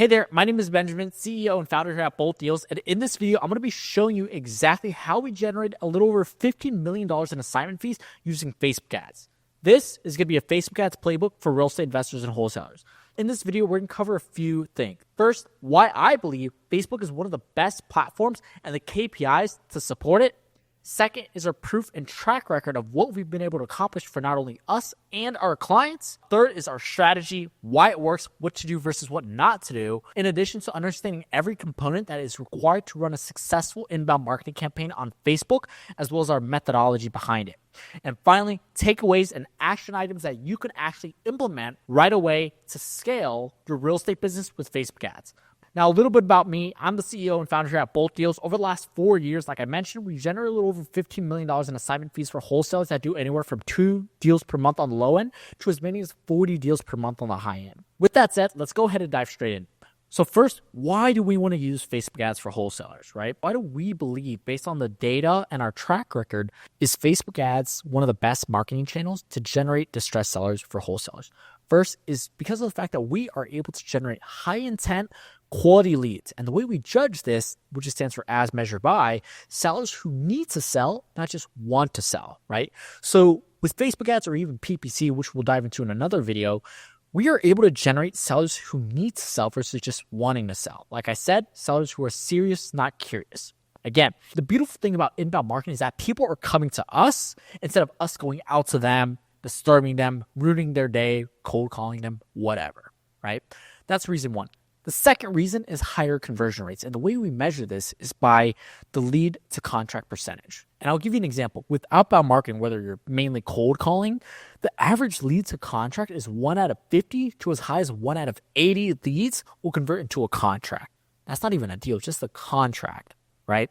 Hey there, my name is Benjamin, CEO and founder here at Bolt Deals, and in this video, I'm going to be showing you exactly how we generate a little over $15 million in assignment fees using Facebook ads. This is going to be a Facebook ads playbook for real estate investors and wholesalers. In this video, we're going to cover a few things. First, why I believe Facebook is one of the best platforms and the KPIs to support it. Second is our proof and track record of what we've been able to accomplish for not only us and our clients. Third is our strategy, why it works, what to do versus what not to do, in addition to understanding every component that is required to run a successful inbound marketing campaign on Facebook, as well as our methodology behind it. And finally, takeaways and action items that you can actually implement right away to scale your real estate business with Facebook ads. Now, a little bit about me. I'm the CEO and founder here at Bolt Deals. Over the last 4 years, like I mentioned, we generate a little over $15 million in assignment fees for wholesalers that do anywhere from 2 deals per month on the low end to as many as 40 deals per month on the high end. With that said, let's go ahead and dive straight in. So first, why do we want to use Facebook ads for wholesalers, right? Why do we believe, based on the data and our track record, is Facebook ads one of the best marketing channels to generate distressed sellers for wholesalers? First is because of the fact that we are able to generate high intent, quality leads. And the way we judge this, which stands for as measured by, sellers who need to sell, not just want to sell, right? So with Facebook ads or even PPC, which we'll dive into in another video, we are able to generate sellers who need to sell versus just wanting to sell. Like I said, sellers who are serious, not curious. Again, the beautiful thing about inbound marketing is that people are coming to us instead of us going out to them, disturbing them, ruining their day, cold calling them, whatever, right? That's reason one. The second reason is higher conversion rates. And the way we measure this is by the lead to contract percentage. And I'll give you an example. With outbound marketing, whether you're mainly cold calling, the average lead to contract is 1 out of 50 to as high as 1 out of 80 leads will convert into a contract. That's not even a deal, just a contract, right?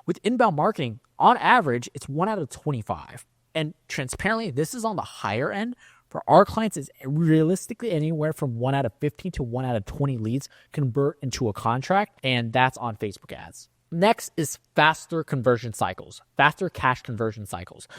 With inbound marketing, on average, it's 1 out of 25. And transparently, this is on the higher end. For our clients, is realistically anywhere from 1 out of 15 to 1 out of 20 leads convert into a contract, and that's on Facebook ads. Next is faster conversion cycles, faster cash conversion cycles.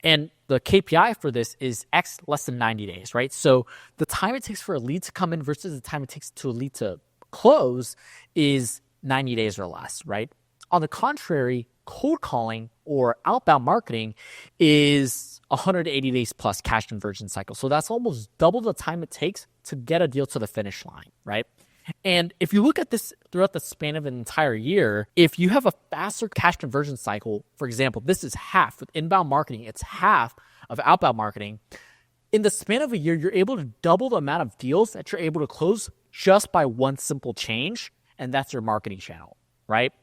And the KPI for this is X less than 90 days, right? So the time it takes for a lead to come in versus the time it takes to a lead to close is 90 days or less, right? On the contrary, cold calling or outbound marketing is 180 days plus cash conversion cycle. So that's almost double the time it takes to get a deal to the finish line, right? And if you look at this throughout the span of an entire year, if you have a faster cash conversion cycle, for example, this is half with inbound marketing, it's half of outbound marketing. In the span of a year, you're able to double the amount of deals that you're able to close just by one simple change, and that's your marketing channel, right?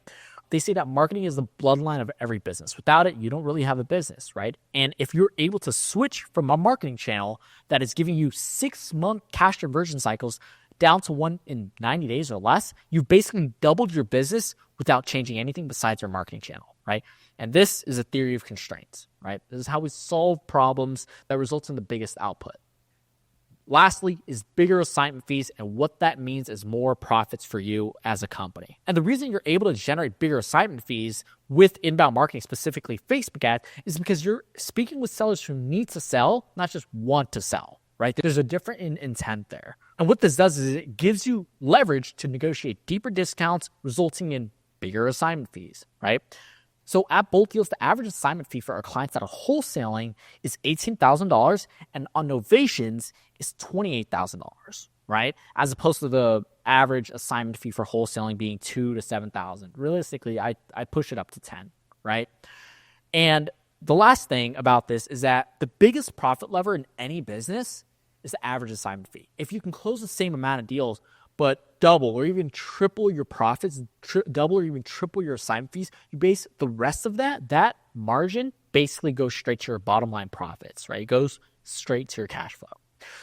They say that marketing is the bloodline of every business. Without it, you don't really have a business, right? And if you're able to switch from a marketing channel that is giving you 6-month cash conversion cycles down to one in 90 days or less, you've basically doubled your business without changing anything besides your marketing channel, right? And this is a theory of constraints, right? This is how we solve problems that results in the biggest output. Lastly is bigger assignment fees, and what that means is more profits for you as a company. And the reason you're able to generate bigger assignment fees with inbound marketing, specifically Facebook ads, is because you're speaking with sellers who need to sell, not just want to sell, right? There's a different intent there. And what this does is it gives you leverage to negotiate deeper discounts, resulting in bigger assignment fees, right? So at Bolt Deals, the average assignment fee for our clients that are wholesaling is $18,000, and on novations is $28,000, right? As opposed to the average assignment fee for wholesaling being $2,000 to $7,000. Realistically, I push it up to 10, right? And the last thing about this is that the biggest profit lever in any business is the average assignment fee. If you can close the same amount of deals, but double or even triple your profits, double or even triple your assignment fees, you base the rest of that margin basically goes straight to your bottom line profits, right? It goes straight to your cash flow.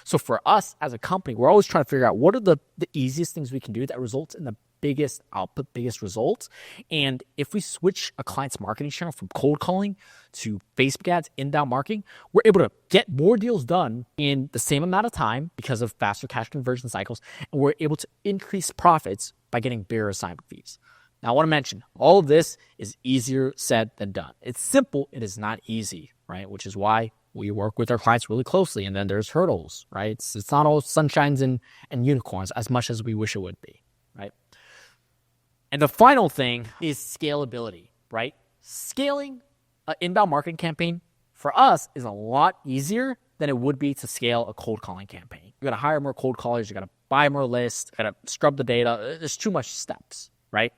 So for us as a company, we're always trying to figure out what are the easiest things we can do that results in the biggest output, biggest results. And if we switch a client's marketing channel from cold calling to Facebook ads, inbound marketing, we're able to get more deals done in the same amount of time because of faster cash conversion cycles. And we're able to increase profits by getting bigger assignment fees. Now, I want to mention all of this is easier said than done. It's simple. It is not easy, right? Which is why we work with our clients really closely. And then there's hurdles, right? It's not all sunshines and unicorns as much as we wish it would be. right? And the final thing is scalability, right? Scaling an inbound marketing campaign for us is a lot easier than it would be to scale a cold calling campaign. You got to hire more cold callers. You got to buy more lists. You got to scrub the data. There's too much steps, right?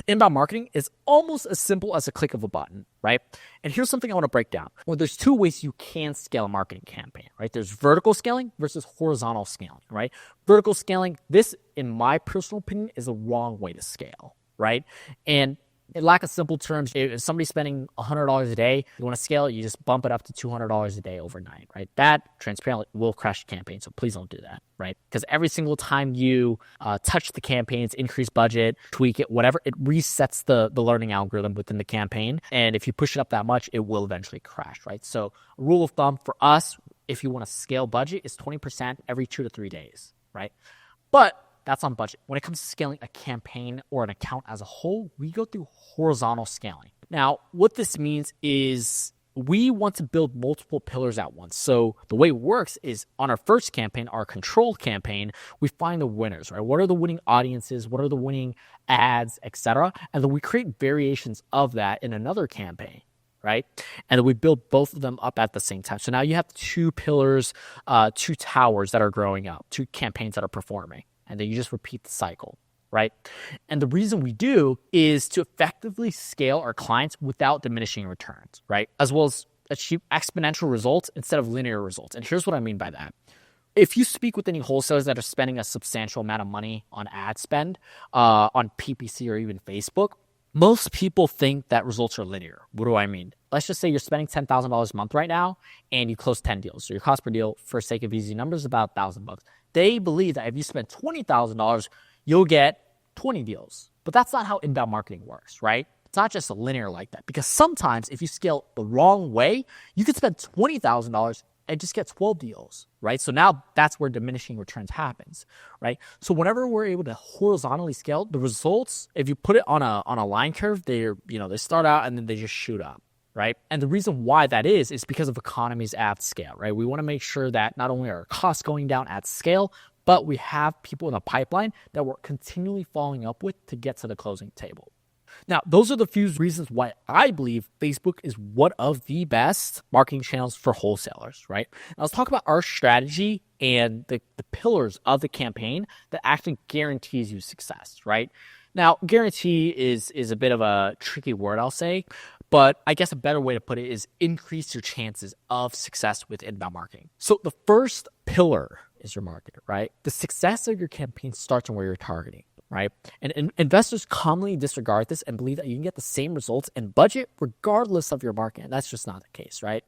Inbound marketing is almost as simple as a click of a button, right? And here's something I want to break down. Well, there's two ways you can scale a marketing campaign, right? There's vertical scaling versus horizontal scaling, right? Vertical scaling, this, in my personal opinion, is the wrong way to scale, right? And in lack of simple terms, if somebody's spending $100 a day, you want to scale it, you just bump it up to $200 a day overnight, right? That transparently will crash the campaign, so please don't do that, right? Because every single time you touch the campaigns, increase budget, tweak it, whatever, it resets the learning algorithm within the campaign. And if you push it up that much, it will eventually crash, right? So a rule of thumb for us, if you want to scale budget, is 20% every 2 to 3 days, right? But that's on budget. When it comes to scaling a campaign or an account as a whole, we go through horizontal scaling. Now, what this means is we want to build multiple pillars at once. So the way it works is on our first campaign, our control campaign, we find the winners, right? What are the winning audiences? What are the winning ads, etc.? And then we create variations of that in another campaign, right? And then we build both of them up at the same time. So now you have 2 pillars, 2 towers that are growing up, 2 campaigns that are performing. And then you just repeat the cycle, right? And the reason we do is to effectively scale our clients without diminishing returns, right? As well as achieve exponential results instead of linear results. And here's what I mean by that. If you speak with any wholesalers that are spending a substantial amount of money on ad spend, on PPC or even Facebook, most people think that results are linear. What do I mean? Let's just say you're spending $10,000 a month right now and you close 10 deals. So your cost per deal, for sake of easy numbers, is about $1,000. They believe that if you spend $20,000, you'll get 20 deals. But that's not how inbound marketing works, right? It's not just linear like that. Because sometimes if you scale the wrong way, you could spend $20,000 and just get 12 deals, right? So now that's where diminishing returns happens, right? So whenever we're able to horizontally scale, the results, if you put it on a line curve, they start out and then they just shoot up, right? And the reason why that is because of economies at scale, right? We want to make sure that not only are our costs going down at scale, but we have people in the pipeline that we're continually following up with to get to the closing table. Now, those are the few reasons why I believe Facebook is one of the best marketing channels for wholesalers, right? Now, let's talk about our strategy and the pillars of the campaign that actually guarantees you success, right? Now, guarantee is a bit of a tricky word, I'll say, but I guess a better way to put it is increase your chances of success with inbound marketing. So the first pillar is your market, right? The success of your campaign starts on where you're targeting, right? And investors commonly disregard this and believe that you can get the same results and budget regardless of your market. And that's just not the case, right?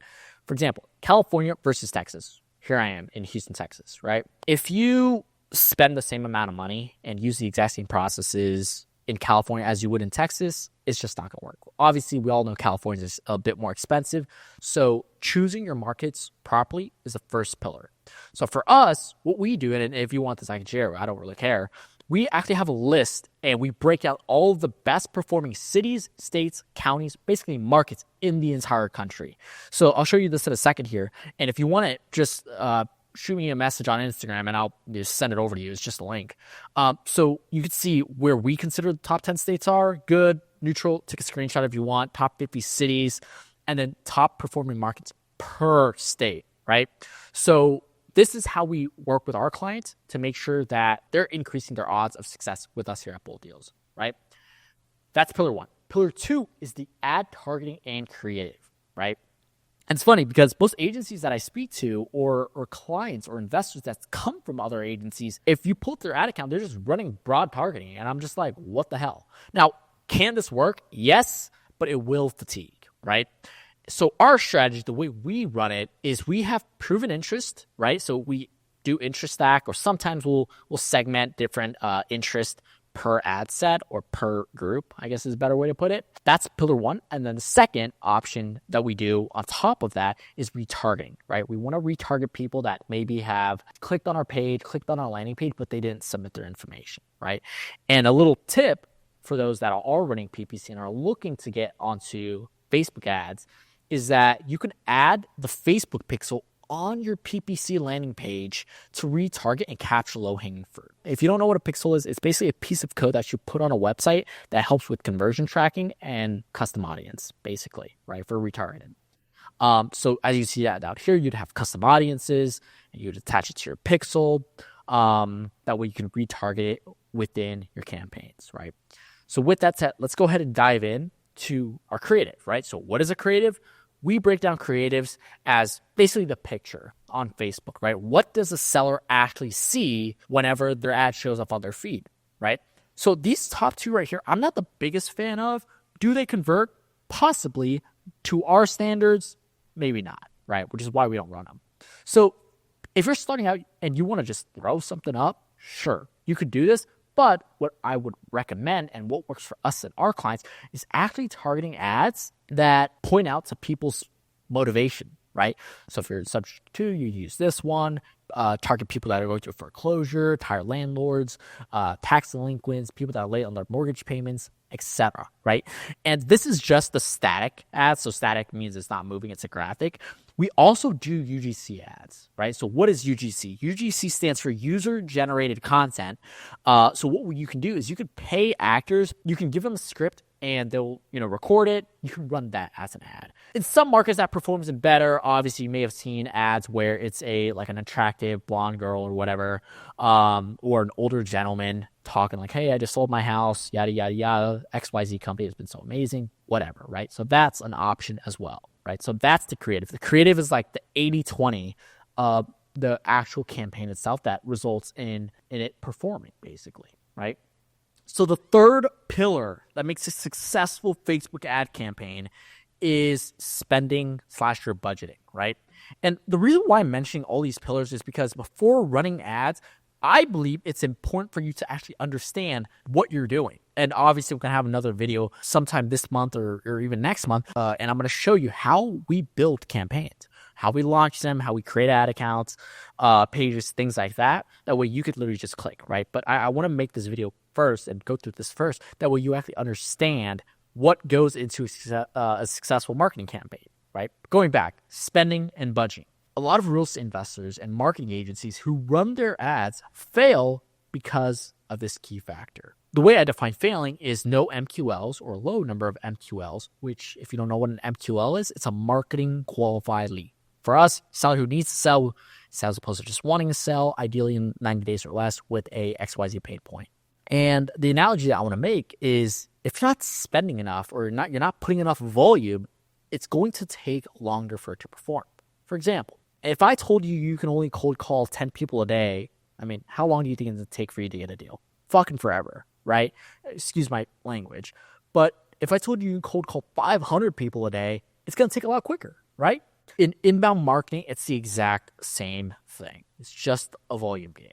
For example, California versus Texas. Here I am in Houston, Texas, right? If you spend the same amount of money and use the exact same processes in California as you would in Texas, it's just not going to work. Obviously, we all know California is a bit more expensive. So choosing your markets properly is the first pillar. So for us, what we do, and if you want this, I can share, I don't really care. We actually have a list and we break out all of the best performing cities, states, counties, basically markets in the entire country. So I'll show you this in a second here. And if you want it, just shoot me a message on Instagram and I'll just send it over to you. It's just a link. So you can see where we consider the top 10 states are, good, neutral, take a screenshot if you want, top 50 cities, and then top performing markets per state, right? So this is how we work with our clients to make sure that they're increasing their odds of success with us here at Bold Deals, right? That's pillar 1. Pillar 2 is the ad targeting and creative, right? And it's funny because most agencies that I speak to or clients or investors that come from other agencies, if you pull up their ad account, they're just running broad targeting. And I'm just like, what the hell? Now, can this work? Yes, but it will fatigue, right? So our strategy, the way we run it, is we have proven interest, right? So we do interest stack, or sometimes we'll segment different interest per ad set or per group, I guess is a better way to put it. That's pillar 1. And then the second option that we do on top of that is retargeting, right? We want to retarget people that maybe have clicked on our page, clicked on our landing page, but they didn't submit their information, right? And a little tip for those that are running PPC and are looking to get onto Facebook ads is that you can add the Facebook pixel on your PPC landing page to retarget and capture low-hanging fruit. If you don't know what a pixel is, it's basically a piece of code that you put on a website that helps with conversion tracking and custom audience, basically, right, for retargeting. So as you see that out here, you'd have custom audiences, and you'd attach it to your pixel. That way you can retarget it within your campaigns, right? So with that said, let's go ahead and dive in to our creative, right? So what is a creative? We break down creatives as basically the picture on Facebook, right? What does a seller actually see whenever their ad shows up on their feed, right? So these top two right here, I'm not the biggest fan of. Do they convert? Possibly. To our standards, maybe not, right? Which is why we don't run them. So if you're starting out and you want to just throw something up, sure, you could do this. But what I would recommend and what works for us and our clients is actually targeting ads that point out to people's motivation, right? So if you're subject to, you use this one. Target people that are going through foreclosure, tired landlords, tax delinquents, people that are late on their mortgage payments, etc. Right? And this is just the static ads. So static means it's not moving; it's a graphic. We also do UGC ads, right? So what is UGC? UGC stands for user generated content. So what you can do is you can pay actors, you can give them a script, and they'll record it. You can run that as an ad. In some markets that performs better. Obviously, you may have seen ads where it's like an attractive blonde girl or whatever, or an older gentleman talking like, "Hey, I just sold my house, yada yada yada. XYZ company has been so amazing," whatever, right? So that's an option as well, right? So that's the creative. The creative is like the 80-20 of the actual campaign itself that results in it performing, basically, right? So the third pillar that makes a successful Facebook ad campaign is spending / your budgeting, right? And the reason why I'm mentioning all these pillars is because before running ads, I believe it's important for you to actually understand what you're doing. And obviously, we're going to have another video sometime this month or even next month. And I'm going to show you how we build campaigns, how we launch them, how we create ad accounts, pages, things like that. That way you could literally just click, right? But I want to make this video first and go through this first. That way you actually understand what goes into a successful marketing campaign, right? Going back, spending and budgeting. A lot of real estate investors and marketing agencies who run their ads fail because of this key factor. The way I define failing is no MQLs or low number of MQLs, which if you don't know what an MQL is, it's a marketing qualified lead. For us, seller who needs to sell as opposed to just wanting to sell, ideally in 90 days or less with a XYZ paid point. And the analogy that I want to make is if you're not spending enough or you're not putting enough volume, it's going to take longer for it to perform. For example, if I told you can only cold call 10 people a day, I mean, how long do you think it's going to take for you to get a deal? Fucking forever, right? Excuse my language. But if I told you cold call 500 people a day, it's going to take a lot quicker, right? In inbound marketing, it's the exact same thing. It's just a volume game.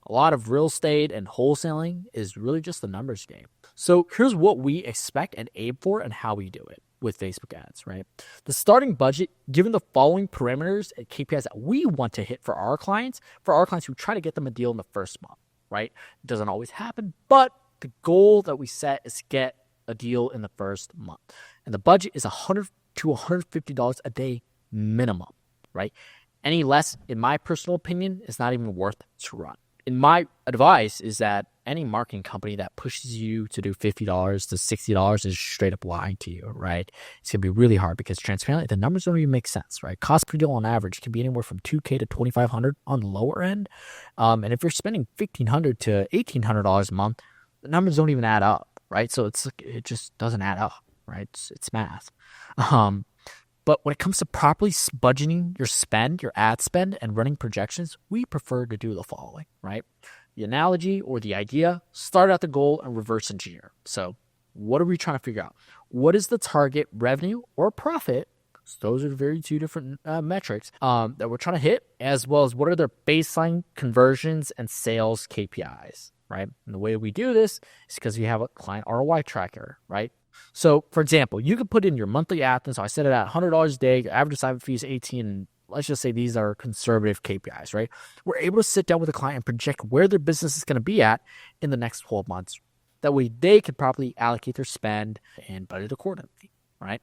A lot of real estate and wholesaling is really just a numbers game. So here's what we expect and aim for and how we do it with Facebook ads, right? The starting budget, given the following parameters and KPIs that we want to hit for our clients who try to get them a deal in the first month, right? It doesn't always happen, but the goal that we set is to get a deal in the first month. And the budget is $100 to $150 a day minimum, right? Any less, in my personal opinion, is not even worth to run. And my advice is that any marketing company that pushes you to do $50 to $60 is straight up lying to you, right? It's going to be really hard because transparently, the numbers don't even make sense, right? Cost per deal on average can be anywhere from $2,000 to $2,500 on the lower end. And if you're spending $1,500 to $1,800 a month, the numbers don't even add up, right? So it just doesn't add up, right? It's math. But when it comes to properly budgeting your spend, your ad spend, and running projections, we prefer to do the following, right? The analogy or the idea, start at the goal and reverse engineer. So what are we trying to figure out? What is the target revenue or profit? So those are two different metrics that we're trying to hit, as well as what are their baseline conversions and sales KPIs, right? And the way we do this is because we have a client ROI tracker, right? So, for example, you could put in your monthly ad. So I set it at $100 a day. Your average assignment fee is $18. And let's just say these are conservative KPIs, right? We're able to sit down with a client and project where their business is going to be at in the next 12 months. That way they can properly allocate their spend and budget accordingly, right?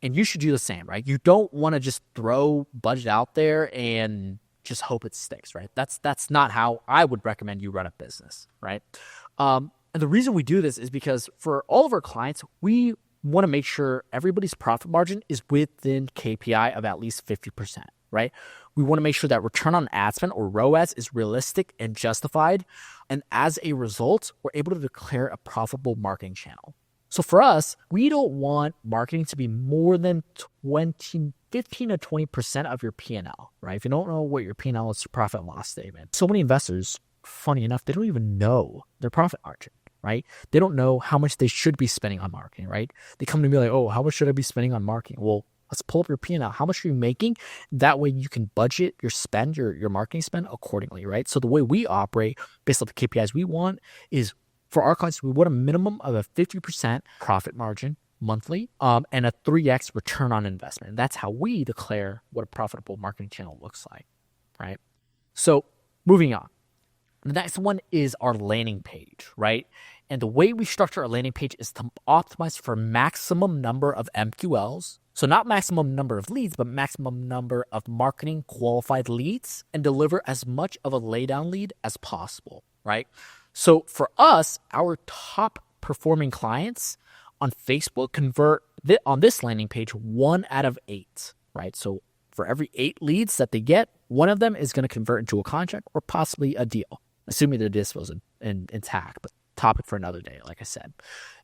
And you should do the same, right? You don't want to just throw budget out there and just hope it sticks, right? That's not how I would recommend you run a business, right? And the reason we do this is because for all of our clients, we want to make sure everybody's profit margin is within KPI of at least 50%, right? We want to make sure that return on ad spend, or ROAS, is realistic and justified. And as a result, we're able to declare a profitable marketing channel. So for us, we don't want marketing to be more than 15 to 20% of your P&L, right? If you don't know what your P&L is, your profit and loss statement. So many investors, funny enough, they don't even know their profit margin, right? They don't know how much they should be spending on marketing, right? They come to me like, oh, how much should I be spending on marketing? Well, let's pull up your P&L. How much are you making? That way you can budget your spend, your marketing spend accordingly, right? So the way we operate based on the KPIs we want is, for our clients, we want a minimum of a 50% profit margin monthly, and a 3x return on investment. And that's how we declare what a profitable marketing channel looks like, right? So moving on. The next one is our landing page, right? And the way we structure our landing page is to optimize for maximum number of MQLs. So not maximum number of leads, but maximum number of marketing qualified leads, and deliver as much of a laydown lead as possible, right? So for us, our top performing clients on Facebook convert on this landing page 1 out of 8, right? So for every 8 leads that they get, 1 of them is going to convert into a contract or possibly a deal, assuming the deal was intact, but topic for another day, like I said.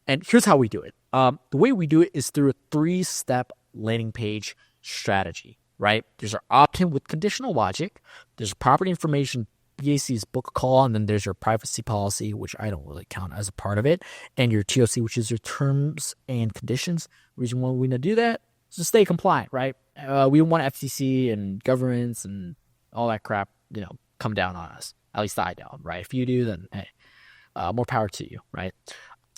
And here's how we do it. The way we do it is through a 3-step landing page strategy, right? There's our opt-in with conditional logic. There's property information, BAC's book a call, and then there's your privacy policy, which I don't really count as a part of it, and your TOC, which is your terms and conditions. The reason why we want to do that is to stay compliant, right? We don't want FTC and governments and all that crap, come down on us. At least I don't, right? If you do, then hey, more power to you, right?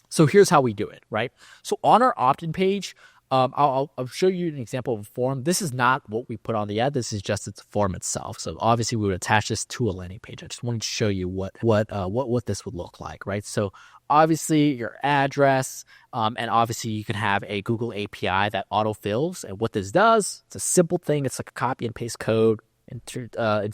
So here's how we do it, right? So on our opt-in page, I'll show you an example of a form. This is not what we put on the ad. This is just its form itself. So obviously we would attach this to a landing page. I just wanted to show you what this would look like, right? So obviously your address, and obviously you can have a Google API that autofills. And what this does, it's a simple thing. It's like a copy and paste code into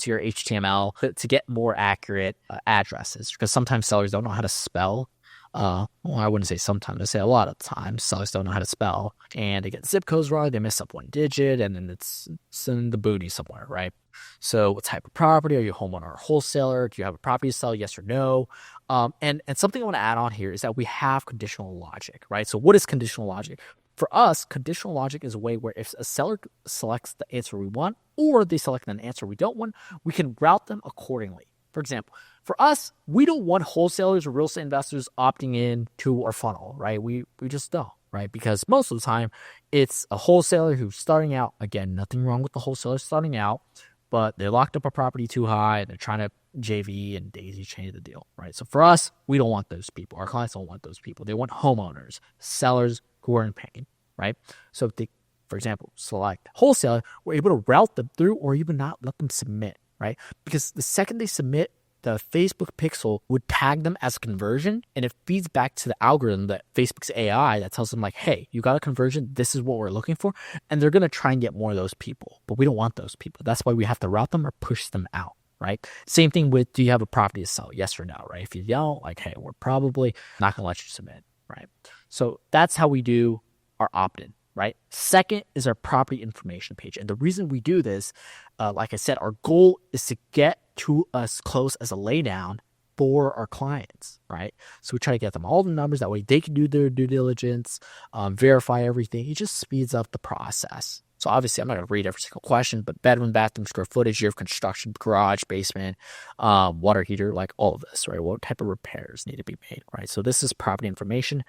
your HTML to get more accurate addresses, because sometimes sellers don't know how to spell. Well, I wouldn't say sometimes. I say a lot of times sellers don't know how to spell, and they get zip codes wrong. They miss up 1 digit, and then it's in the booty somewhere, right? So what type of property? Are you a homeowner or wholesaler? Do you have a property to sell? Yes or no? And something I want to add on here is that we have conditional logic, right? So what is conditional logic? For us, conditional logic is a way where if a seller selects the answer we want, or they select an answer we don't want, we can route them accordingly. For example, for us, we don't want wholesalers or real estate investors opting in to our funnel, right? We just don't, right? Because most of the time, it's a wholesaler who's starting out. Again, nothing wrong with the wholesaler starting out, but they locked up a property too high, and they're trying to JV and daisy chain the deal, right? So for us, we don't want those people. Our clients don't want those people. They want homeowners, sellers who are in pain, right? So if they, for example, select wholesaler, we're able to route them through, or even not let them submit, right? Because the second they submit, the Facebook pixel would tag them as a conversion, and it feeds back to the algorithm, that Facebook's AI, that tells them like, hey, you got a conversion. This is what we're looking for. And they're going to try and get more of those people, but we don't want those people. That's why we have to route them or push them out, right? Same thing with, do you have a property to sell? Yes or no, right? If you don't, like, hey, we're probably not going to let you submit, right? So that's how we do our opt-in, right? Second is our property information page. And the reason we do this, like I said, our goal is to get to as close as a laydown for our clients, right? So we try to get them all the numbers. That way they can do their due diligence, verify everything. It just speeds up the process. So obviously I'm not going to read every single question, but bedroom, bathroom, square footage, year of construction, garage, basement, water heater, like all of this, right? What type of repairs need to be made, right? So this is property information.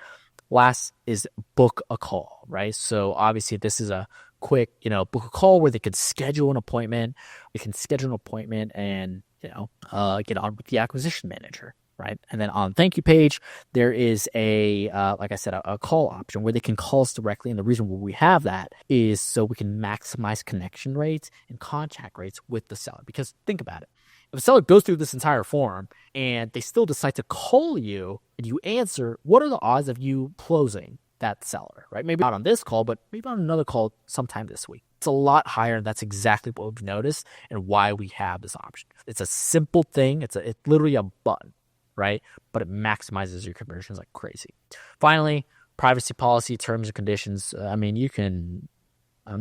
Last is book a call, right? So obviously this is a quick, book a call where they can schedule an appointment. We can schedule an appointment and, get on with the acquisition manager, right? And then on the thank you page, there is like I said, a call option where they can call us directly. And the reason why we have that is so we can maximize connection rates and contact rates with the seller. Because think about it. If a seller goes through this entire form and they still decide to call you and you answer, what are the odds of you closing? that seller, right? Maybe not on this call, but maybe on another call sometime this week. It's a lot higher, and that's exactly what we've noticed and why we have this option. It's a simple thing. It's literally a button, right? But it maximizes your conversions like crazy. Finally, privacy policy, terms and conditions. I'm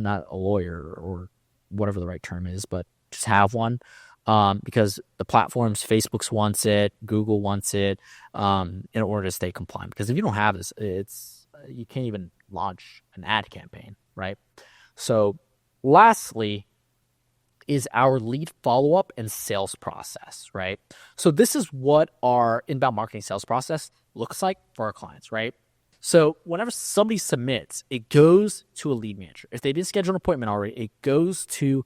not a lawyer or whatever the right term is, but just have one. Because the platforms, Facebook wants it, Google wants it, in order to stay compliant. Because if you don't have this, you can't even launch an ad campaign, right? So lastly is our lead follow-up and sales process, right? So this is what our inbound marketing sales process looks like for our clients, right? So whenever somebody submits, it goes to a lead manager. If they didn't schedule an appointment already, it goes to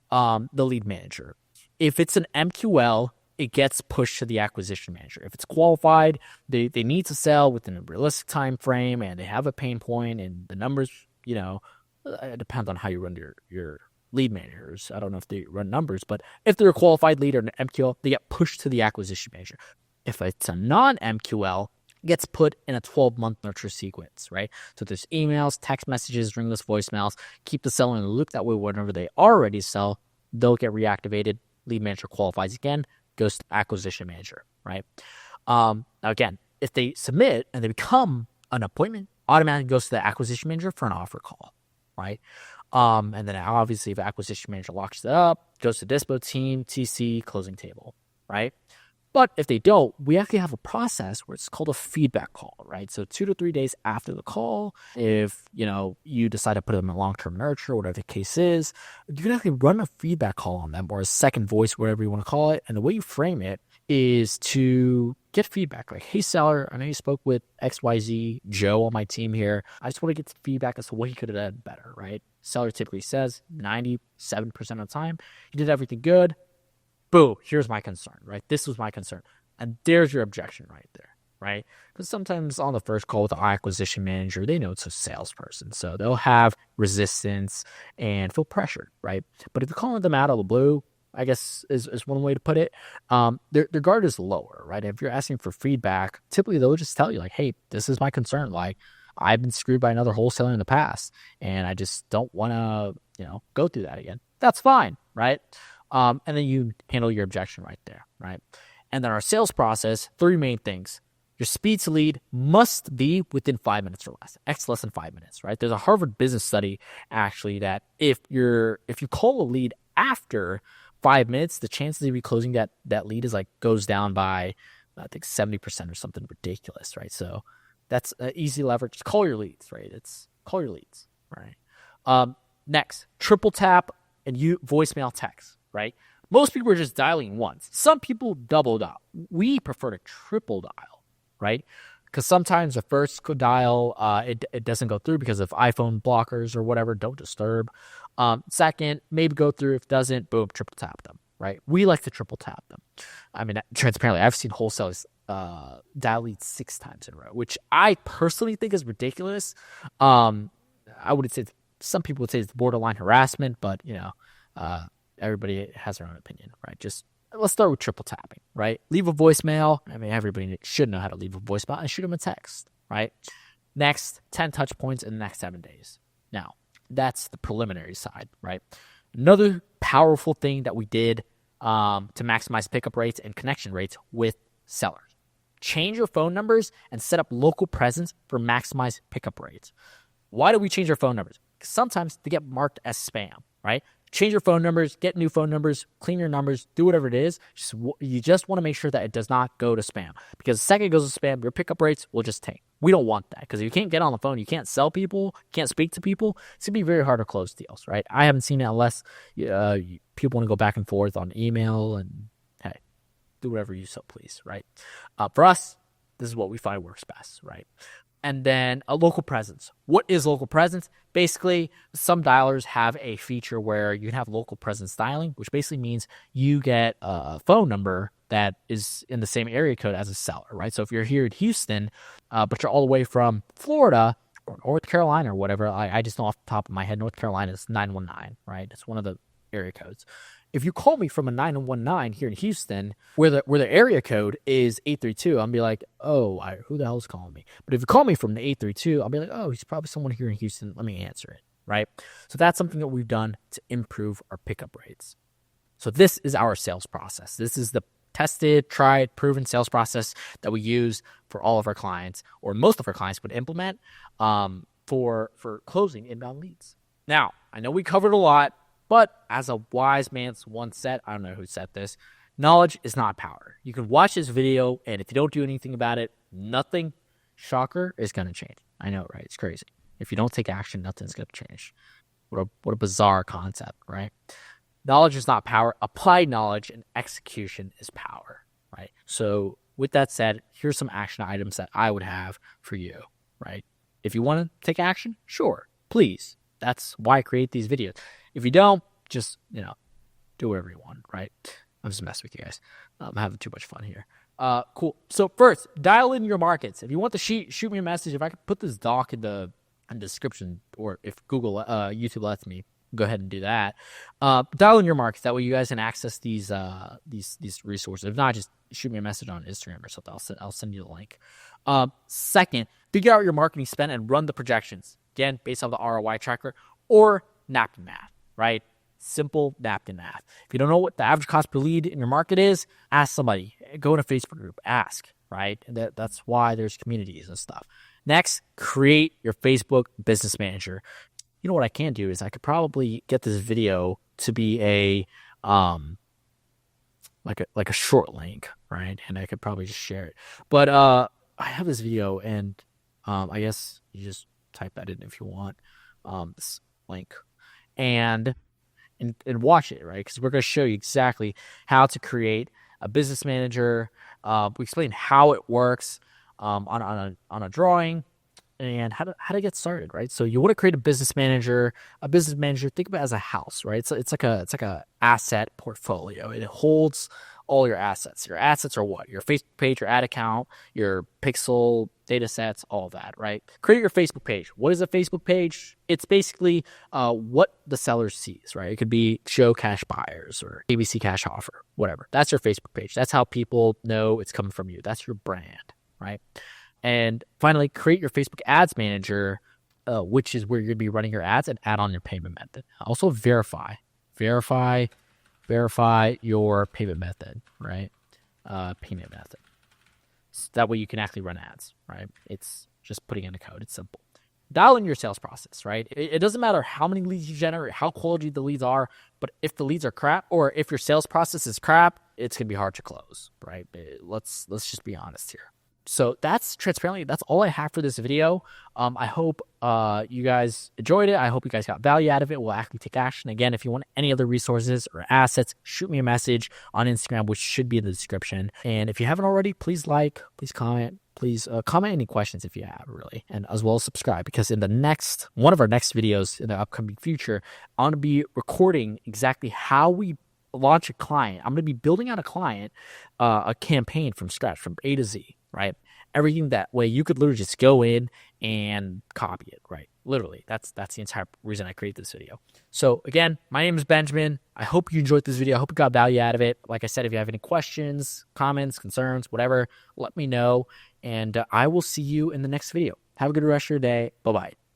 the lead manager. If it's an MQL, it gets pushed to the acquisition manager. If it's qualified, they need to sell within a realistic time frame, and they have a pain point, and the numbers, it depends on how you run your lead managers. I don't know if they run numbers, but if they're a qualified lead or an MQL, they get pushed to the acquisition manager. If it's a non-MQL, it gets put in a 12-month nurture sequence, right? So there's emails, text messages, ringless voicemails. Keep the seller in the loop. That way, whenever they already sell, they'll get reactivated. Lead manager qualifies again, goes to acquisition manager, right? Now again, if they submit and they become an appointment, automatically goes to the acquisition manager for an offer call, right? And then obviously if acquisition manager locks it up, goes to dispo team, TC, closing table, right? But if they don't, we actually have a process where it's called a feedback call, right? So 2 to 3 days after the call, if you decide to put them in long-term nurture, whatever the case is, you can actually run a feedback call on them, or a second voice, whatever you want to call it. And the way you frame it is to get feedback. Like, hey, seller, I know you spoke with XYZ Joe on my team here. I just want to get feedback as to what he could have done better, right? Seller typically says 97% of the time, he did everything good. Boom, here's my concern, right? This was my concern. And there's your objection right there, right? Because sometimes on the first call with the acquisition manager, they know it's a salesperson. So they'll have resistance and feel pressured, right? But if you're calling them out of the blue, I guess is one way to put it, their guard is lower, right? If you're asking for feedback, typically they'll just tell you like, hey, this is my concern. Like, I've been screwed by another wholesaler in the past, and I just don't want to, go through that again. That's fine, right? And then you handle your objection right there, right? And then our sales process, 3 main things. Your speed to lead must be within 5 minutes or less. X less than 5 minutes, right? There's a Harvard business study actually that if you call a lead after 5 minutes, the chances of you closing that lead is goes down by I think 70% or something ridiculous, right? So that's an easy leverage. Just call your leads, right? Call your leads, right? Next, triple tap and voicemail text. Right? Most people are just dialing once. Some people double dial. We prefer to triple dial, right? Because sometimes the first dial, it doesn't go through because of iPhone blockers or whatever. Don't disturb. Second, maybe go through. If it doesn't, boom, triple tap them, right? We like to triple tap them. I mean, transparently, I've seen wholesalers dial leads 6 times in a row, which I personally think is ridiculous. I would say some people would say it's borderline harassment, but everybody has their own opinion, right? Just let's start with triple tapping, right? Leave a voicemail. I mean, everybody should know how to leave a voicemail and shoot them a text, right? Next, 10 touch points in the next 7 days. Now, that's the preliminary side, right? Another powerful thing that we did to maximize pickup rates and connection rates with sellers. Change your phone numbers and set up local presence for maximized pickup rates. Why do we change our phone numbers? Because sometimes they get marked as spam, right? Change your phone numbers, get new phone numbers, clean your numbers, do whatever it is. You just want to make sure that it does not go to spam. Because the second it goes to spam, your pickup rates will just tank. We don't want that because if you can't get on the phone, you can't sell people, can't speak to people. It's going to be very hard to close deals, right? I haven't seen it unless people want to go back and forth on email and, hey, do whatever you so please, right? For us, this is what we find works best, right? And then a local presence. What is local presence? Basically, some dialers have a feature where you can have local presence dialing, which basically means you get a phone number that is in the same area code as a seller, right? So if you're here in Houston, but you're all the way from Florida or North Carolina or whatever, I just know off the top of my head, North Carolina is 919, right? It's one of the area codes. If you call me from a 919 here in Houston, where the area code is 832, I'll be like, oh, who the hell's calling me? But if you call me from the 832, I'll be like, oh, he's probably someone here in Houston. Let me answer it, right? So that's something that we've done to improve our pickup rates. So this is our sales process. This is the tested, tried, proven sales process that we use for all of our clients, or most of our clients would implement for closing inbound leads. Now, I know we covered a lot, but as a wise man once said, I don't know who said this, knowledge is not power. You can watch this video, and if you don't do anything about it, nothing, shocker, is going to change. I know, right? It's crazy. If you don't take action, nothing's going to change. What a bizarre concept, right? Knowledge is not power. Applied knowledge and execution is power, right? So with that said, here's some action items that I would have for you, right? If you want to take action, sure, please. That's why I create these videos. If you don't, just, do whatever you want, right? I'm just messing with you guys. I'm having too much fun here. Cool. So first, dial in your markets. If you want to shoot me a message. If I could put this doc in the description, or if YouTube lets me, go ahead and do that. Dial in your markets. That way you guys can access these resources. If not, just shoot me a message on Instagram or something. I'll send you the link. Second, figure out your marketing spend and run the projections. Again, based on the ROI tracker or napkin math, right? Simple napkin math. If you don't know what the average cost per lead in your market is, ask somebody. Go in a Facebook group. Ask, right? And that's why there's communities and stuff. Next, create your Facebook business manager. You know what I can do is I could probably get this video to be a like a short link, right? And I could probably just share it. But I have this video, and I guess you just type that in if you want, this link, and watch it, right? Because we're going to show you exactly how to create a business manager. We explain how it works on a drawing, and how to get started, right? So you want to create a business manager. A business manager, think of it as a house, right? So it's like a asset portfolio. It holds all your assets. Your assets are what? Your Facebook page, your ad account, your pixel data sets, all that, right? Create your Facebook page. What is a Facebook page? It's basically what the seller sees, right? It could be show cash buyers or ABC cash offer, whatever. That's your Facebook page. That's how people know it's coming from you. That's your brand, right? And finally, create your Facebook ads manager, which is where you're going to be running your ads, and add on your payment method. Also verify your payment method, right? Payment method. So that way you can actually run ads, right? It's just putting in a code. It's simple. Dial in your sales process, right? It doesn't matter how many leads you generate, how quality the leads are, but if the leads are crap, or if your sales process is crap, it's going to be hard to close, right? Let's just be honest here. So that's all I have for this video. I hope you guys enjoyed it. I hope you guys got value out of it. We'll actually take action. Again, if you want any other resources or assets, shoot me a message on Instagram, which should be in the description. And if you haven't already, please comment. Please comment any questions if you have, really. And as well as subscribe, because in one of our next videos in the upcoming future, I'm going to be recording exactly how we launch a client. I'm going to be building out a campaign from scratch, from A to Z. Right? Everything that way you could literally just go in and copy it, right? Literally, that's the entire reason I created this video. So again, my name is Benjamin. I hope you enjoyed this video. I hope you got value out of it. Like I said, if you have any questions, comments, concerns, whatever, let me know. And I will see you in the next video. Have a good rest of your day. Bye-bye.